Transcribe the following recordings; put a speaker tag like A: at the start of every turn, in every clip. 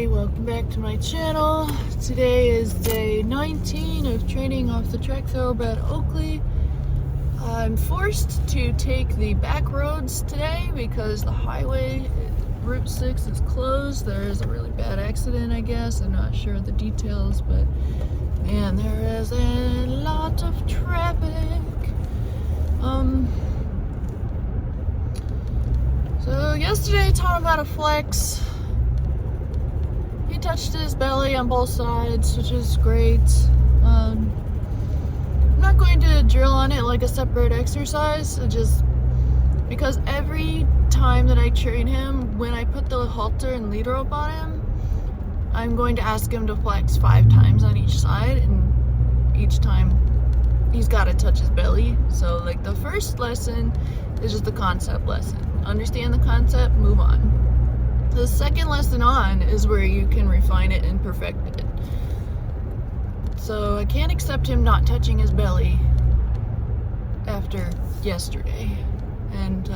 A: everybody, welcome back to my channel. Today is day 19 of training off the track thoroughbred Oakley. I'm forced to take the back roads today because the highway, Route 6, is closed. There is a really bad accident, I guess. I'm not sure of the details, but man, there is a lot of traffic. So yesterday I taught him how to flex. He touched his belly on both sides, which is great. I'm not going to drill on it like a separate exercise, just because every time that I train him, when I put the halter and lead rope on him, I'm going to ask him to flex 5 times on each side, and each time he's got to touch his belly. So like the first lesson is just the concept lesson. Understand the concept, move on. The second lesson on is where you can refine it and perfect it. So I can't accept him not touching his belly after yesterday. And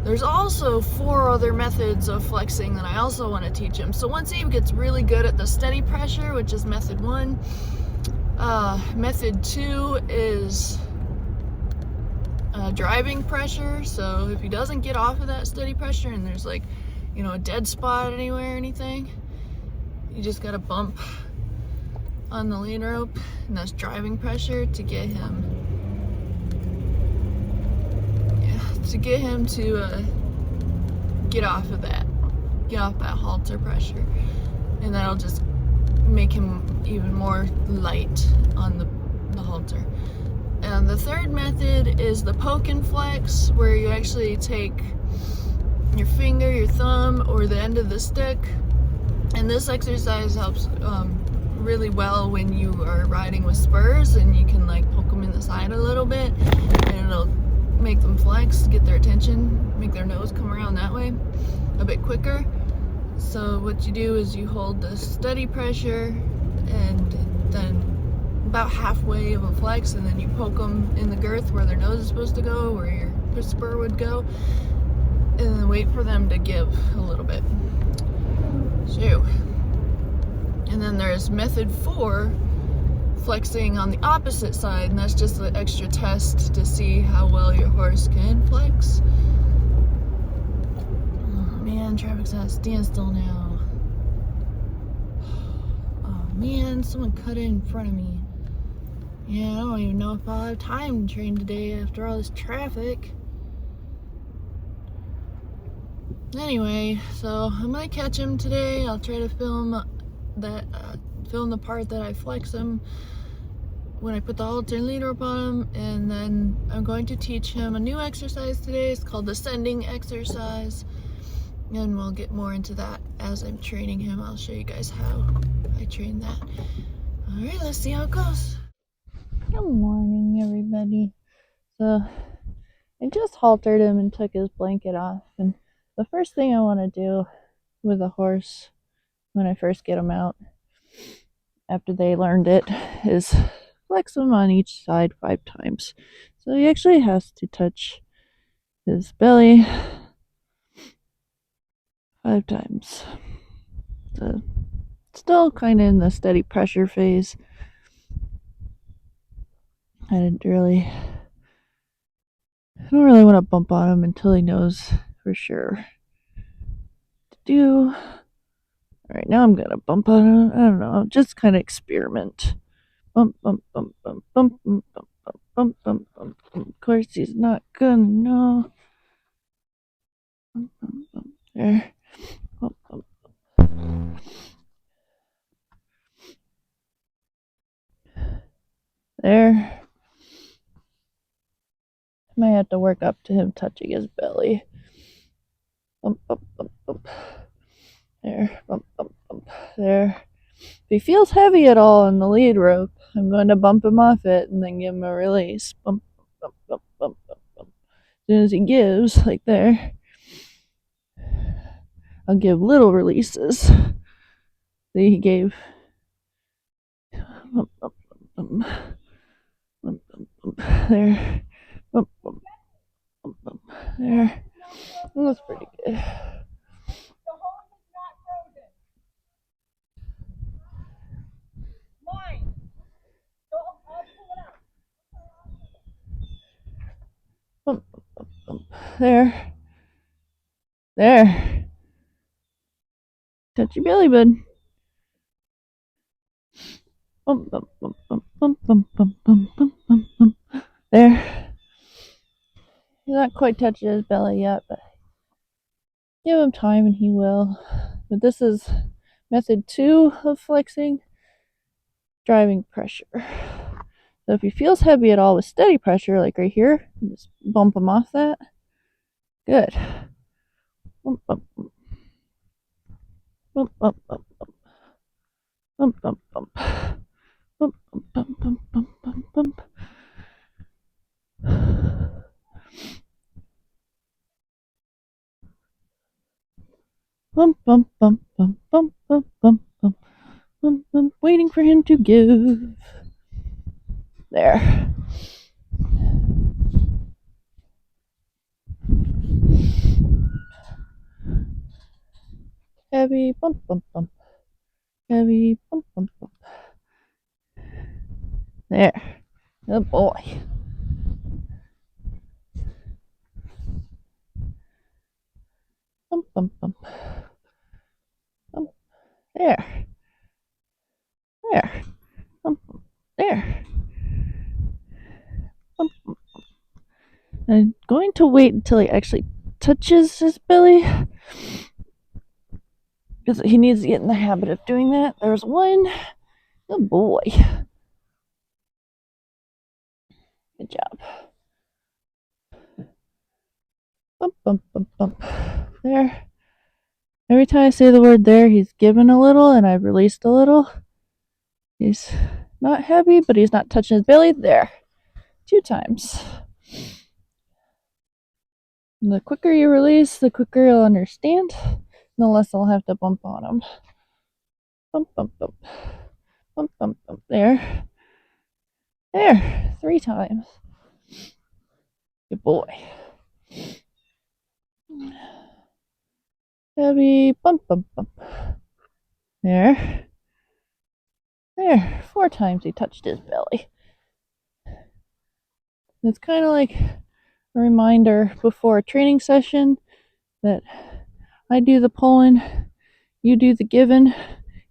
A: there's also 4 other methods of flexing that I also want to teach him. So once he gets really good at the steady pressure, which is method 1, method 2 is driving pressure. So if he doesn't get off of that steady pressure and there's like, you know, a dead spot anywhere or anything, you just gotta bump on the lead rope, and that's driving pressure to get him, to get off that halter pressure, and that'll just make him even more light on the halter. And the third method is the poke and flex, where you actually take your finger, your thumb, or the end of the stick. And this exercise helps really well when you are riding with spurs, and you can like poke them in the side a little bit, and it'll make them flex, get their attention, make their nose come around that way a bit quicker. So what you do is you hold the steady pressure, and then about halfway of a flex, and then you poke them in the girth where their nose is supposed to go, where your spur would go, and then wait for them to give a little bit. So, and then there's method 4, flexing on the opposite side, and that's just an extra test to see how well your horse can flex. Oh man, traffic's at a standstill now. Oh man, someone cut in front of me. Yeah, I don't even know if I'll have time to train today after all this traffic. Anyway, so I'm gonna catch him today. I'll try to film the part that I flex him when I put the halter and lead rope on him, and then I'm going to teach him a new exercise today. It's called the sending exercise, and we'll get more into that as I'm training him. I'll show you guys how I train that. All right, let's see how it goes. Good morning, everybody. So I just haltered him and took his blanket off, and the first thing I want to do with a horse when I first get him out, after they learned it, is flex them on each side 5 times. So he actually has to touch his belly 5 times. So still kind of in the steady pressure phase. I don't really want to bump on him until he knows for sure to do. Alright, now I'm gonna bump on him. I don't know, just kind of experiment. Bump, bump, bump, bump, bump, bump, bump, bump, bump, bump, bump. Of course, he's not gonna know. Bump, bump, bump. There. Bump, bump, bump. There. I might have to work up to him touching his belly. Bump, bump, bump, bump. There. Bump, bump, bump. There. If he feels heavy at all on the lead rope, I'm going to bump him off it and then give him a release. Bump, bump, bump, bump, bump, bump. As soon as he gives, like there, I'll give little releases. See, he gave. Bump, bump, bump, bump. Bump, bump, bump. There. Bump, bump, bump, bump. There. That's pretty good. There. There. Touch your belly, bud. Bump, bump, bump, bump, bump, bump, bump, bump, bump, bump, bump. There. He's not quite touching his belly yet, but give him time and he will. But this is method 2 of flexing, driving pressure. So if he feels heavy at all with steady pressure, like right here, just bump him off that. Good. Bump, bump, bump. Bump, bump, bump, bump. Bump, bump, bump. Bump, bump, bump, bump, bump, bump, bump. Bump, bump, bump, bump, bump, bump, bump, bump, bump, bump. Waiting for him to give. There. Heavy bump, bump, bump. Heavy bump, bump, bump. There. Good boy. Bump, bump, bump. Bump. There. There. Bump, bump. There. Bump, bump, bump. I'm going to wait until he actually touches his belly, because he needs to get in the habit of doing that. There's one. Good boy. Good job. Bump, bump, bump, bump. There. Every time I say the word there, he's given a little and I've released a little. He's not heavy, but he's not touching his belly. There. 2 times. And the quicker you release, the quicker he'll understand, and the less I'll have to bump on him. Bump, bump, bump. Bump, bump, bump. There. There. 3 times. Good boy. Heavy bump, bump, bump. There. There. 4 times he touched his belly. It's kind of like a reminder before a training session that I do the pulling, you do the giving.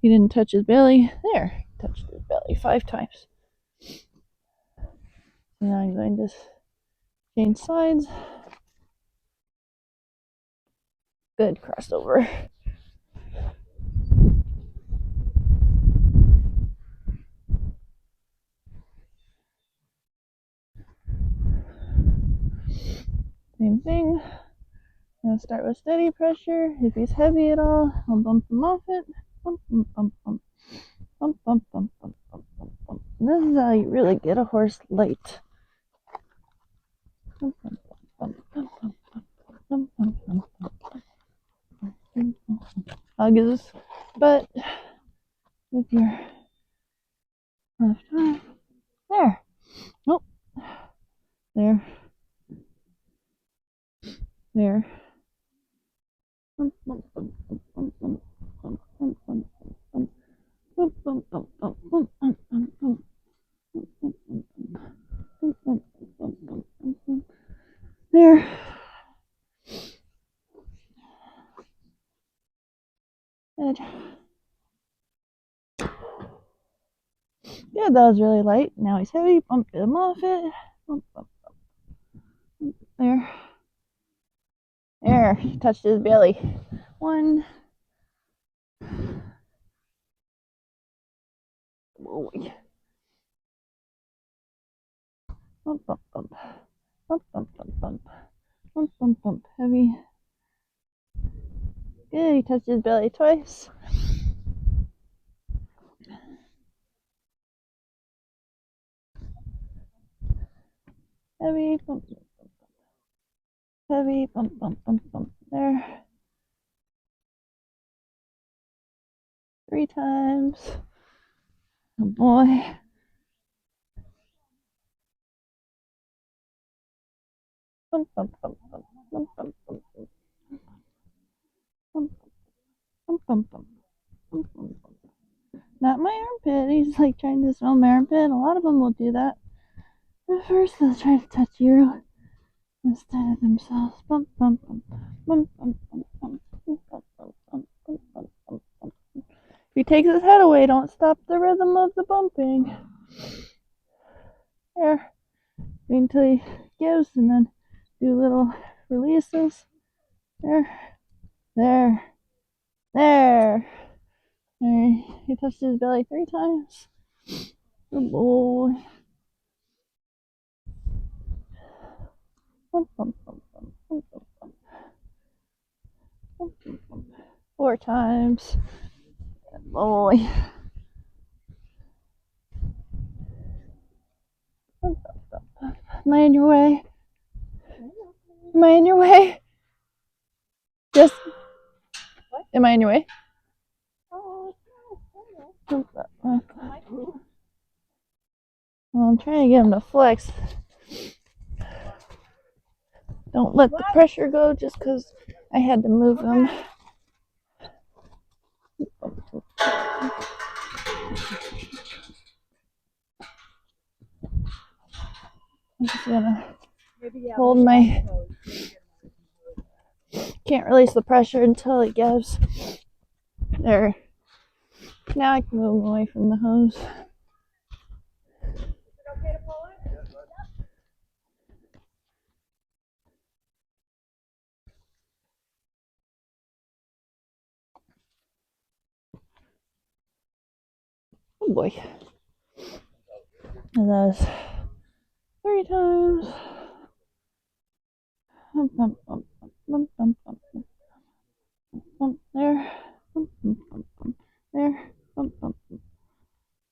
A: He didn't touch his belly. There. He touched his belly 5 times. And now I'm going to change sides. Good crossover. Same thing. I'm going to start with steady pressure. If he's heavy at all, I'll bump him off it. Bump, bump, bump, bump. Bump, bump, bump, bump, bump, bump, bump. And this is how you really get a horse light. Bump, bump, bump, bump, bump, bump, bump, bump, bump. Hug his butt with your left arm. There. Nope. There. There. Bump, bump, bump, bump, bump, bump, bump, bump, bump, bump. Bump, bump, bump, bump, bump, bump, bump, bump. There. Good. Good, that was really light. Now he's heavy. Bump him off it. Bump, bump, bump. There. There. He touched his belly. 1. Whoa. Bump, bump, bump. Bump, bump, bump, bump. Bump, bump, bump. Heavy. Good, he touched his belly twice. Heavy, bump, bump, bump. Heavy, bump, bump, bump, bump. There. 3 times. Oh boy. Bump, bump, bump, bump, bump, bump, bump, bump. Bump, bump, bump, bump, bump, bump, bump. Not my armpit. He's like trying to smell my armpit. A lot of them will do that. At first, they'll try to touch you. instead of themselves. Bump, bump, bump, bump, bump, bump, bump, bump, bump, bump, bump, bump, bump, bump, bump. If he takes his head away, don't stop the rhythm of the bumping. There. Wait until he gives and then do little releases. There. There. There. There. He touched his belly 3 times. Good boy. Bump, bump, bump, bump, bump, bump, bump. Bump, bump, bump. 4 times. Good boy. Bump, bump, bump, bump. Am I in your way? Am I in your way? Yes. Am I in your way? Well, I'm trying to get him to flex. Don't let the pressure go just because I had to move him. I'm just gonna hold my... Can't release the pressure until it gives. There. Now I can move him away from the hose. Oh boy. And that was 3 times. Bump, bump, bump, bump, bump, bump, bump, bump, there. Bump, bump, bump, bump, there. Bump, bump, bump.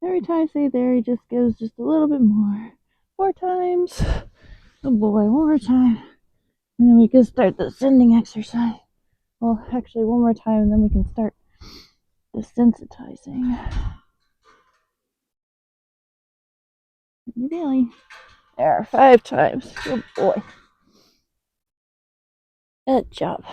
A: Every time I say there, he just gives just a little bit more. 4 times. Oh boy, 1 more time. And then we can start the sending exercise. Well, actually, 1 more time, and then we can start desensitizing. Really? There, 5 times. Good boy. Good job.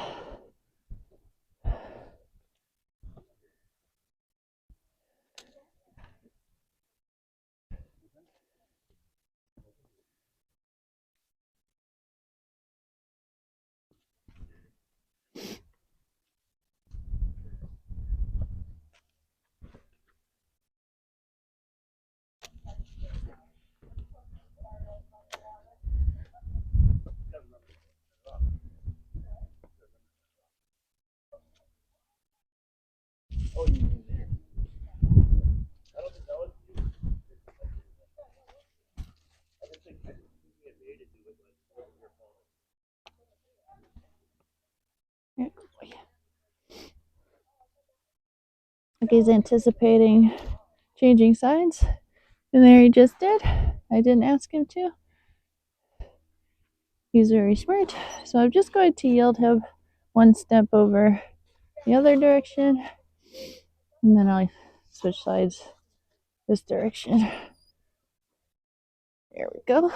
A: Like he's anticipating changing sides. And there he just did. I didn't ask him to. He's very smart. So I'm just going to yield him 1 step over the other direction. And then I'll switch sides this direction. There we go.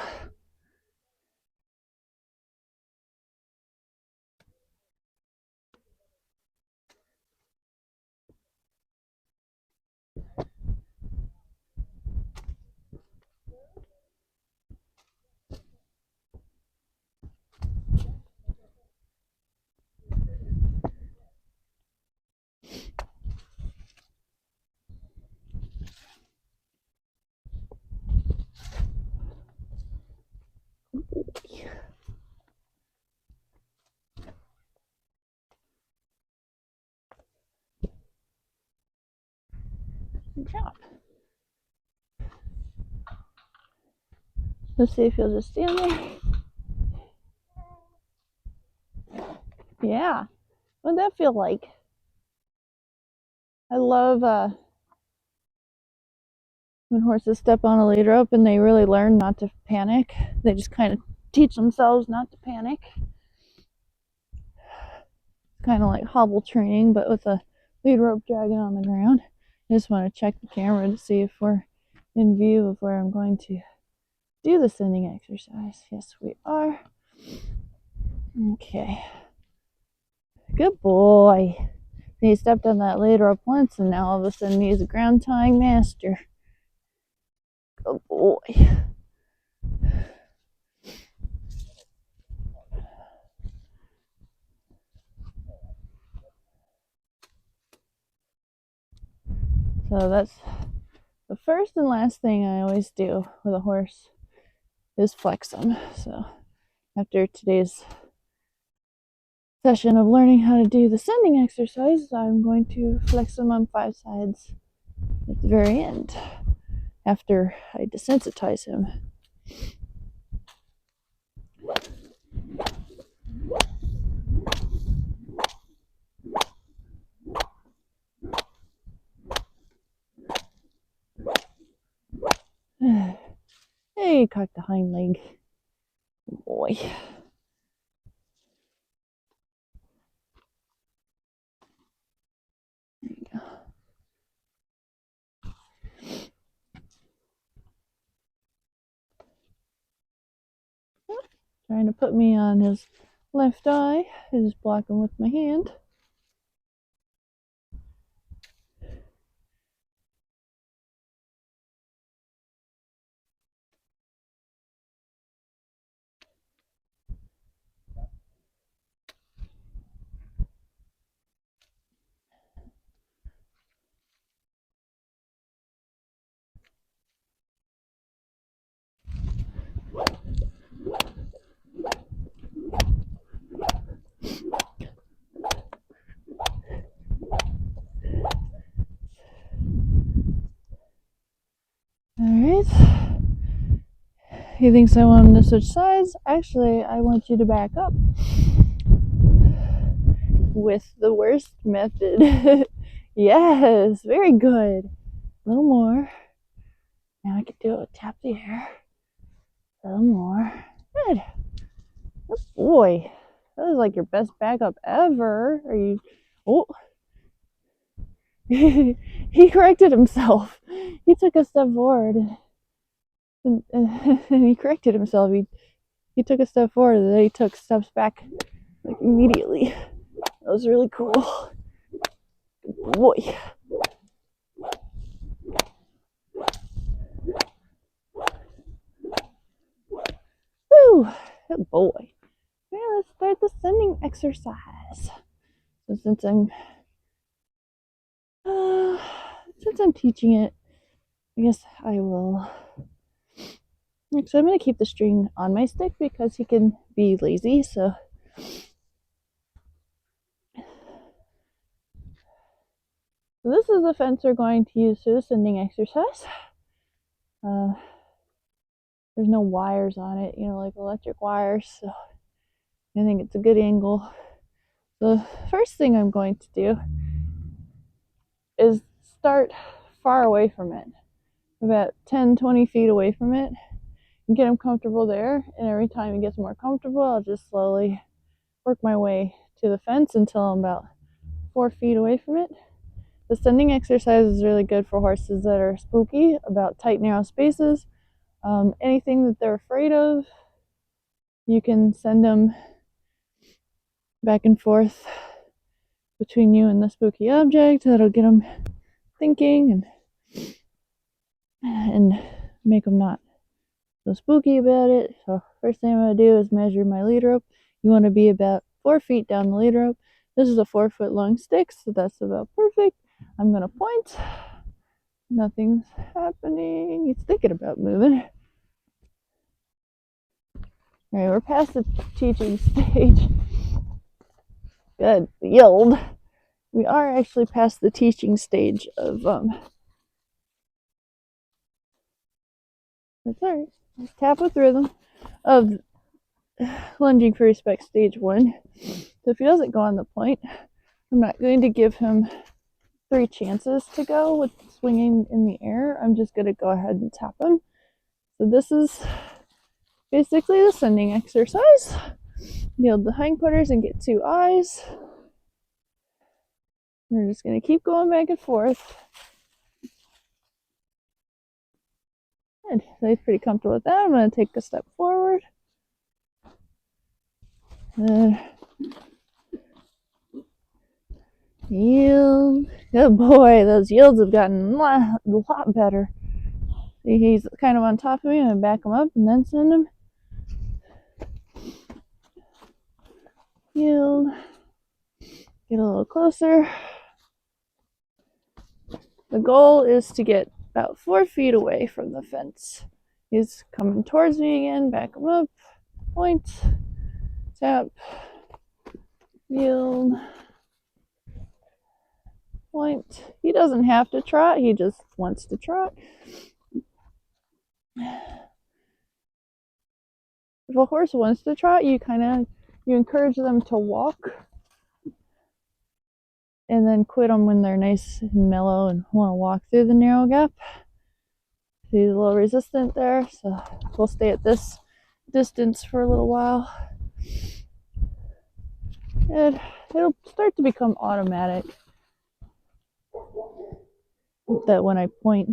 A: Good job. Let's see if he'll just stand there. Yeah. What'd that feel like? I love when horses step on a lead rope and they really learn not to panic. They just kind of teach themselves not to panic. Kind of like hobble training, but with a lead rope dragging on the ground. I just want to check the camera to see if we're in view of where I'm going to do the sending exercise. Yes, we are. Okay. Good boy. He stepped on that lead rope once, and now all of a sudden he's a ground tying master. Good boy. So that's the first and last thing I always do with a horse is flex them. So after today's session of learning how to do the sending exercise, I'm going to flex them on 5 sides at the very end after I desensitize him. Hey, you cocked the hind leg. Good boy. There you go. Trying to put me on his left eye. I just block him with my hand. Alright. He thinks I want him to switch sides. Actually, I want you to back up with the worst method. Yes, very good. A little more. Now I can do it with tap the air. A little more. Good. Good boy. That was like your best backup ever. Are you... Oh. He corrected himself. He took a step forward. And he corrected himself. He took a step forward and then he took steps back like immediately. That was really cool. Good boy. Woo! Good boy. Okay, let's start the sending exercise. So since I'm teaching it, I guess I will. So I'm going to keep the string on my stick because he can be lazy. So this is the fence we're going to use for the sending exercise. There's no wires on it, like electric wires. So I think it's a good angle. The first thing I'm going to do is start far away from it, about 10-20 feet away from it, and get him comfortable there. And every time he gets more comfortable, I'll just slowly work my way to the fence until I'm about 4 feet away from it. The sending exercise is really good for horses that are spooky about tight, narrow spaces. Anything that they're afraid of, you can send them back and forth between you and the spooky object. That'll get them thinking and make them not so spooky about it. So first thing I'm going to do is measure my lead rope. You want to be about 4 feet down the lead rope. This is a 4-foot long stick, so that's about perfect. I'm going to point. Nothing's happening. He's thinking about moving. All right, we're past the teaching stage. Good. Yield. We are actually past the teaching stage of that's all right. Just tap with rhythm of lunging for respect stage 1. So if he doesn't go on the point, I'm not going to give him 3 chances to go with swinging in the air. I'm just going to go ahead and tap him. So this is basically the sending exercise. Yield the hindquarters and get 2 eyes. We're just going to keep going back and forth. Good. So he's pretty comfortable with that. I'm going to take a step forward. Yield. Good boy. Those yields have gotten a lot better. See, he's kind of on top of me. I'm going to back him up and then send him. Yield. Get a little closer. The goal is to get about 4 feet away from the fence. He's coming towards me again. Back him up. Point. Tap. Yield. Point. He doesn't have to trot. He just wants to trot. If a horse wants to trot, you encourage them to walk, and then quit them when they're nice and mellow and want to walk through the narrow gap. He's a little resistant there, so we'll stay at this distance for a little while. And it'll start to become automatic that when I point,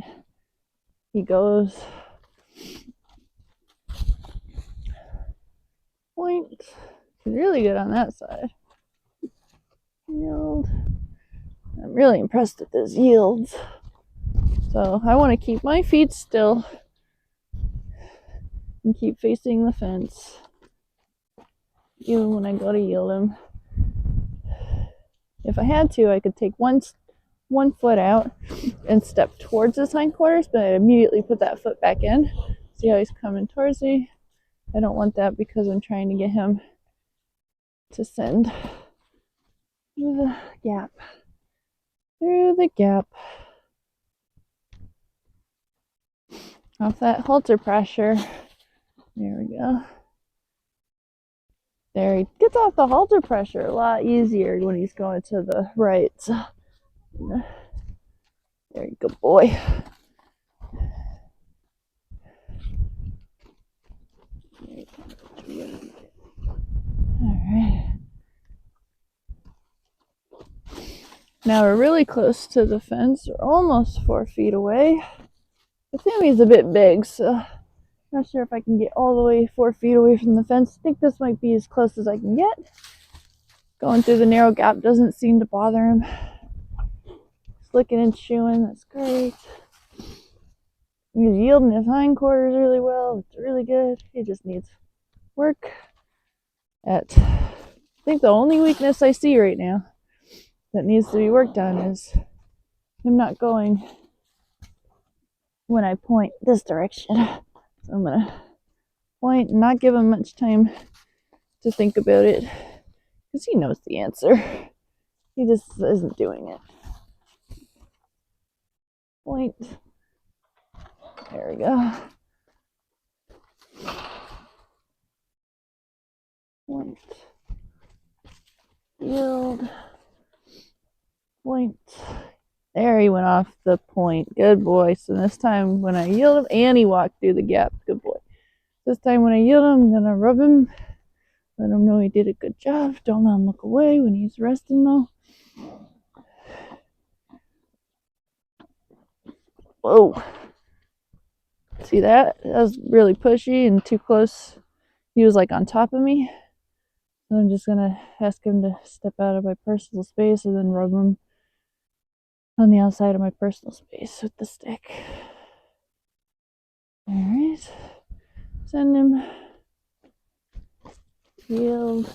A: he goes. Point. He's really good on that side. Yield. I'm really impressed with his yields. So I want to keep my feet still and keep facing the fence, even when I go to yield him. If I had to, I could take one foot out and step towards his hindquarters, but I immediately put that foot back in. See how he's coming towards me? I don't want that because I'm trying to get him to send through the gap. Through the gap. Off that halter pressure. There we go. There, he gets off the halter pressure a lot easier when he's going to the right. There you go, boy. Alright. Now we're really close to the fence. We're almost 4 feet away. The Sammy's a bit big, so not sure if I can get all the way 4 feet away from the fence. I think this might be as close as I can get. Going through the narrow gap doesn't seem to bother him. He's licking and chewing. That's great. He's yielding his hindquarters really well. It's really good. He just needs work at, I think the only weakness I see right now that needs to be worked on is him not going when I point this direction. So I'm gonna point and not give him much time to think about it, because he knows the answer. He just isn't doing it. Point. There we go. Point. Yield. Point. There, he went off the point. Good boy. So this time when I yield him, and he walked through the gap. Good boy. This time when I yield him, I'm gonna rub him. Let him know he did a good job. Don't let him look away when he's resting though. Whoa. See that? That was really pushy and too close. He was like on top of me. So I'm just gonna ask him to step out of my personal space and then rub him on the outside of my personal space with the stick. Alright. Send him. Yield.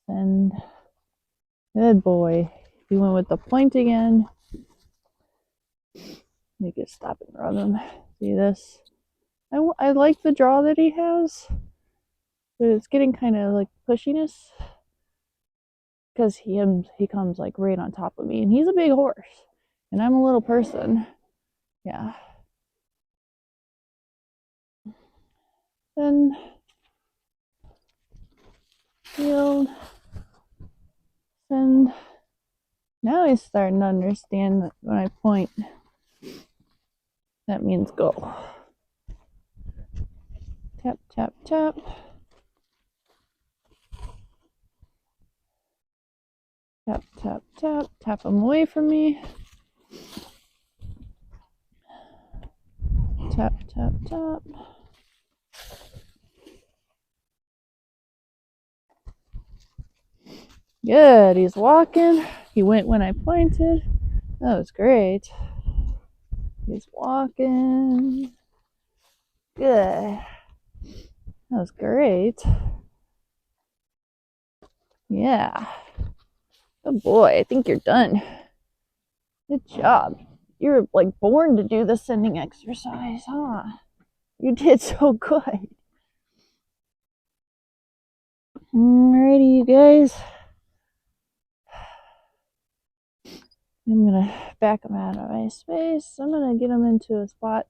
A: Send. Good boy. He went with the point again. Make it stop and rub him. See this? I like the draw that he has, but it's getting kind of like pushiness because he comes like right on top of me, and he's a big horse, and I'm a little person. Yeah. Then yield. Send. Now he's starting to understand that when I point, that means go. Tap, tap, tap. Tap, tap, tap. Tap him away from me. Tap, tap, tap. Good. He's walking. He went when I pointed. That was great. He's walking. Good. That was great. Yeah. Good boy. I think you're done. Good job. You're like born to do the sending exercise, huh? You did so good. Alrighty, you guys. I'm gonna back them out of my space. I'm gonna get them into a spot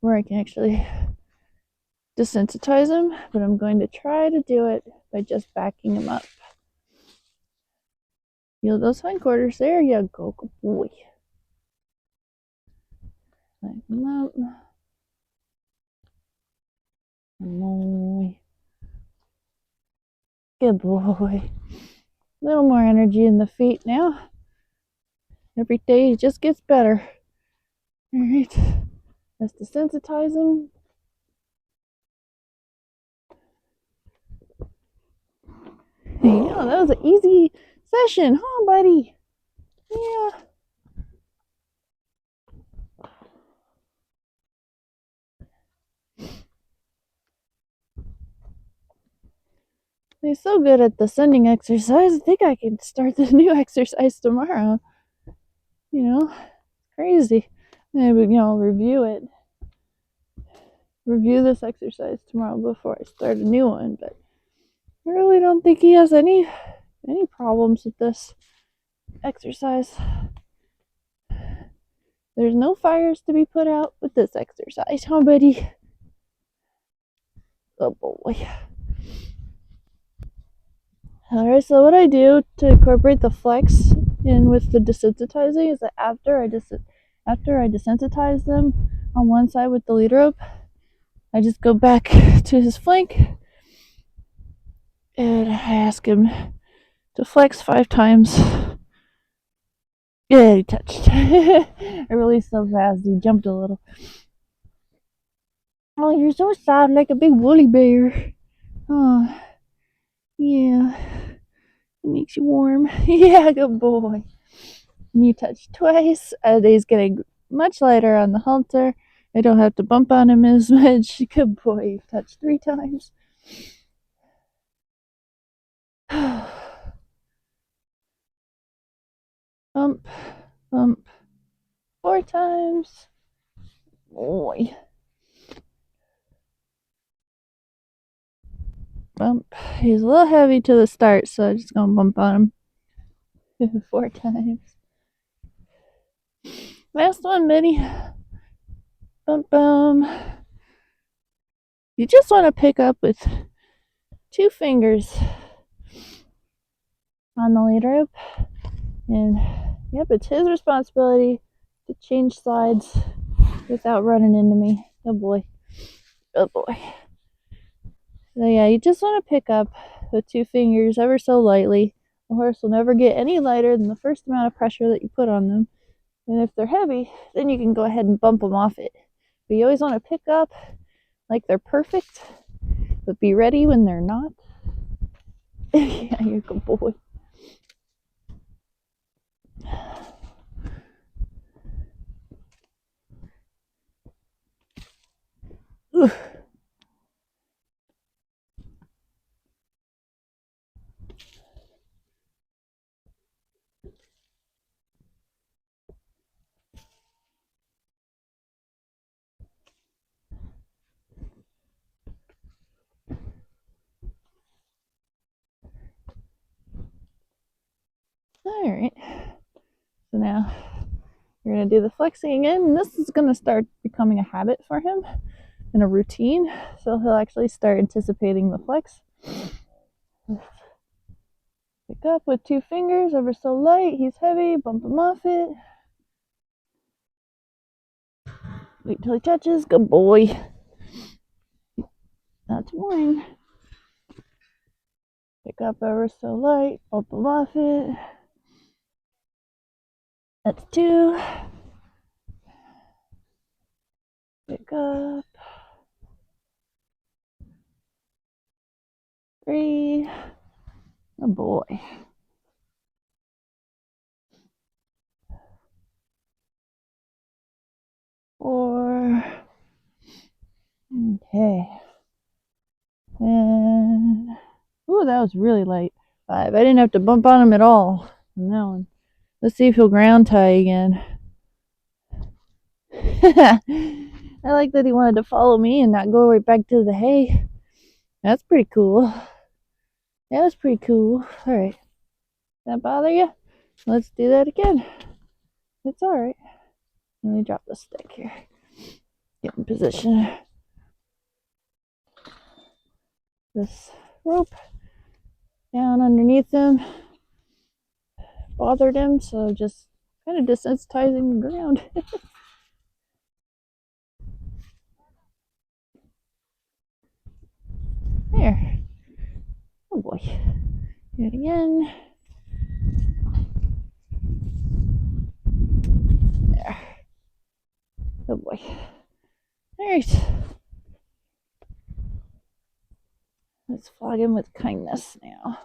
A: where I can actually desensitize them, but I'm going to try to do it by just backing them up. Feel those hindquarters. There you go, good boy. Back them up. Good boy. Good boy. A little more energy in the feet now. Every day it just gets better. Alright, let's desensitize them. Yeah, that was an easy session, huh, buddy? Yeah. He's so good at the sending exercise. I think I can start the new exercise tomorrow. You know, crazy. Maybe, review it. Review this exercise tomorrow before I start a new one, but I really don't think he has any problems with this exercise. There's no fires to be put out with this exercise, huh, buddy? Oh boy. Alright, so what I do to incorporate the flex in with the desensitizing is that after I desensitize them on one side with the lead rope, I just go back to his flank and I ask him to flex 5 times. Yeah, he touched. I released so fast, he jumped a little. Oh, you're so soft, like a big woolly bear. Oh, yeah. It makes you warm. Yeah, good boy. And you touch twice. He's getting much lighter on the halter. I don't have to bump on him as much. Good boy. You've touched 3 times. Bump, bump. 4 times. Boy. Bump. He's a little heavy to the start, so I'm just gonna bump on him 4 times. Last one, Minnie. Bump, bump. You just want to pick up with 2 fingers on the lead rope, and yep, it's his responsibility to change sides without running into me. Oh boy. Oh boy. So yeah, you just want to pick up with 2 fingers ever so lightly. The horse will never get any lighter than the first amount of pressure that you put on them. And if they're heavy, then you can go ahead and bump them off it. But you always want to pick up like they're perfect, but be ready when they're not. Yeah, you're a good boy. Oof. Alright, so now we're going to do the flexing again, and this is going to start becoming a habit for him and a routine, so he'll actually start anticipating the flex. Pick up with 2 fingers, ever so light, he's heavy, bump him off it. Wait till he touches, good boy. That's 1. Pick up ever so light, bump him off it. That's 2. Pick up. 3. Oh boy. 4. Okay. And ooh, that was really light. 5. I didn't have to bump on him at all on that one. Let's see if he'll ground tie again. I like that he wanted to follow me and not go right back to the hay. That's pretty cool. That was pretty cool. Alright. That bother you? Let's do that again. It's alright. Let me drop the stick here. Get in position. This rope down underneath him bothered him, so just kind of desensitizing the ground. There. Oh boy. Do it again. There. Oh boy. Alright. Let's flog him with kindness now.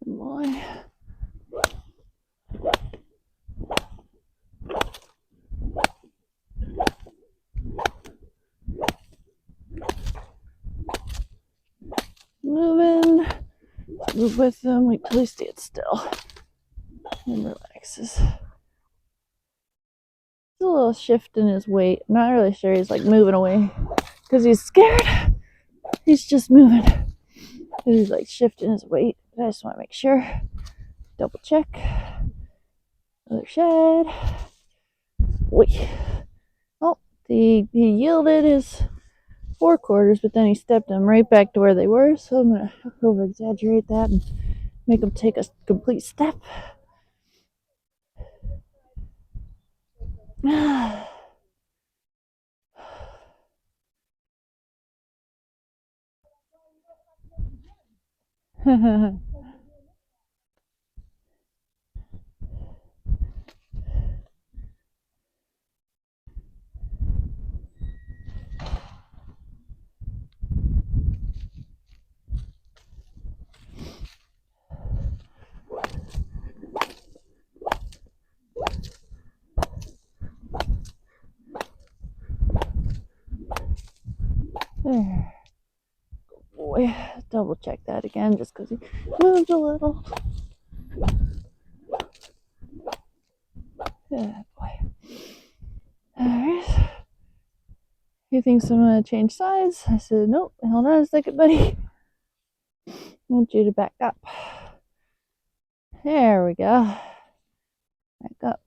A: Good boy. Moving. Move with him. Wait till he stands still and relaxes. There's a little shift in his weight. I'm not really sure he's like moving away because he's scared. He's just moving. He's like shifting his weight. I just want to make sure. Double check. Other shed. Wait. Oh, he yielded his forequarters, but then he stepped them right back to where they were. So I'm gonna over exaggerate that and make him take a complete step. There. Good boy. Double check that again just because he moved a little. Good boy. Alright. He thinks I'm going to change sides. I said, nope, hold on a second, buddy. I want you to back up. There we go. Back up.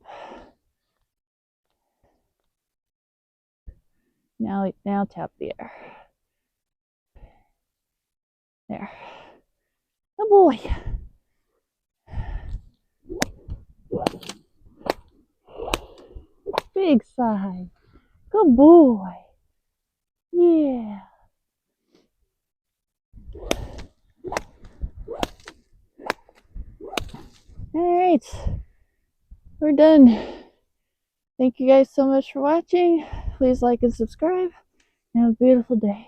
A: Now tap the air. There. Oh boy. Big sigh. Good boy. Yeah. Alright. We're done. Thank you guys so much for watching. Please like and subscribe. And have a beautiful day.